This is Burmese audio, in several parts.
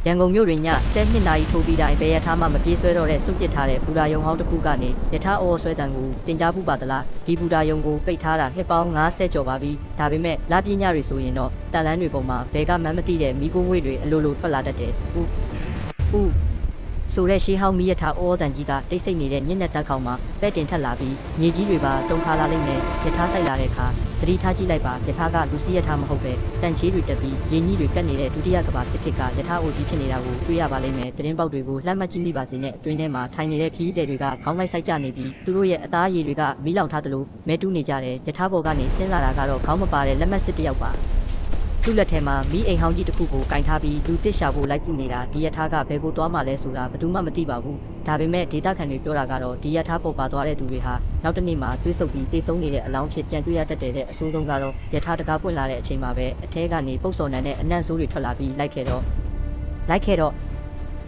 ရန်ကုန်မြို့တွင်ည10နာရီထိုးပြီးတိုင်းဘယ်ရထားမှမပြေးဆွဲတော့တဲ့စွန့်ပစ်ထားတဲ့ဘူရာယုံဟောင်းတစ်ခုကနေရထားအော်ဆွဲတံကိုတင်ကြားမှုပါသလားဒီဘူရာယုံကိုပိတ်ထားတာနှစ်ပေါင်း90ကျော်ပါပြီဒါပေမဲ့လပြင်းညတွေဆိုရင်တော့တန်လန်းတွေပေါ်မှာဘယ်ကမှမသိတဲ့မိခိုးငွေတွေအလိုလိုထွက်လာတတ်တယ်ဦးဆိုတဲ့ရှေးဟောင်းမီးရထားအော်တန်ကြီးကတိတ်ဆိတ်နေတဲ့ညနေတက်ခေါင်မှာပဲ့တင်ထက်လာပြီးမြေကြီးတွေပါတုံခါလာလိမ့်မယ်ရထားဆိုင်လာတဲ့အခါသတိထားကြည့်လိုက်ပါရထားကလူစီးရထားမဟုတ်ပဲတန်ချေးတွေတက်ပြီးရင်းကြီးတွေကတ်နေတဲ့ဒုတိယကမ္ဘာစစ်ခေတ်ကရထားအိုကြီးဖြစ်နေတာကိုတွေ့ရပါလိမ့်မယ်သတင်းပေါက်တွေကိုလှမ်းမှတ်ကြည့်မိပါစေနဲ့အတွင်းထဲမှာထိုင်နေတဲ့ခီးတဲ့တွေကခေါင်းလိုက်ဆိုင်ကြနေပြီးသူတို့ရဲ့အသားရည်တွေကမီးလောင်ထားသလိုမဲတူးနေကြတယ်ရထားပေါ်ကနေဆင်းလာတာကတော့ခေါင်းမပါတဲ့လက်မှတ်စစ်တစ်ယောက်ပါသူ့လက်ထဲမှာမီးအိမ်ဟောင်းကြီးတစ်ခုကိုကင်ထားပြီးလူတစ်ရှာဖို့လိုက်ကြည့်နေတာဒီရထားကဘယ်ကိုသွားမှလဲဆိုတာဘယ်သူမှမသိပါဘူးဒါပေမဲ့ဒေတာခန်တွေပြောတာကတော့ဒီရထားပေါ်ပါသွားတဲ့သူတွေဟာနောက်တစ်နေ့မှတွေးဆုပ်ပြီးတိတ်ဆုံးနေတဲ့အလောင်းဖြစ်ပြန်တွေ့ရတတ်တဲ့အဆိုးဆုံးကတော့ရထားတကားပွင့်လာတဲ့အချိန်မှာပဲအထဲကနေပုတ်စော်နန်းနဲ့အနံ့ဆိုးတွေထွက်လာပြီးလိုက်ခဲ့တော့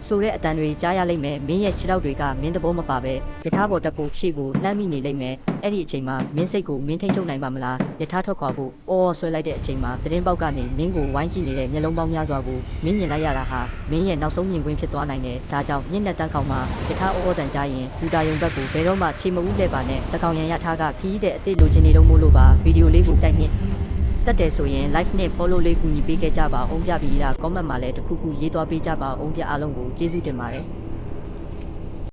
ဆိုတဲ့အတန်တွေကြားရလိမ့်မယ်မင်းရဲ့ခြေထောက်တွေကမင်းသဘောမပါပဲရထားပေါ်တက်ဖို့ရှေ့ကိုလှမ်းမိနေလိမ့်မယ်အဲ့ဒီအချိန်မှာမင်းစိတ်ကိုမင်းထိန်ချုပ်နိုင်ပါမလားရထားထွက်ခွာဖို့အော်ဆွဲလိုက်တဲ့အချိန်မှာသတင်းပေါက်ကနေမင်းကိုဝိုင်းကြည့်နေတဲ့မျက်လုံးပေါင်းများစွာကိုမင်းမြင်လိုက်ရတာဟာမင်းရဲ့နောက်ဆုံးမြင်ကွင်းဖြစ်သွားနိုင်တယ်ဒါကြောင့်ညနေတန်းခေါင်မှာရထားအော်တန်ကြားရင်ဘူတာယုံဘက်ကိုဘယ်တော့မှချိန်မဦးလဲပါနဲ့တကောင်ရန်ရထားကခီးတဲ့အစ်စ်လိုချင်နေတော့မို့လို့ပါဗီဒီယိုလေးကိုကြိုက်နှင့်တက်တယ်ဆိုရင် live နဲ့ follow လေးကူညီပေးခဲ့ကြပါအောင်ပြပြီးတာ comment မှာလည်းတစ်ခုခုရေးသွားပေးကြပါအောင်ပြအားလုံးကိုကျေးဇူးတင်ပါတယ်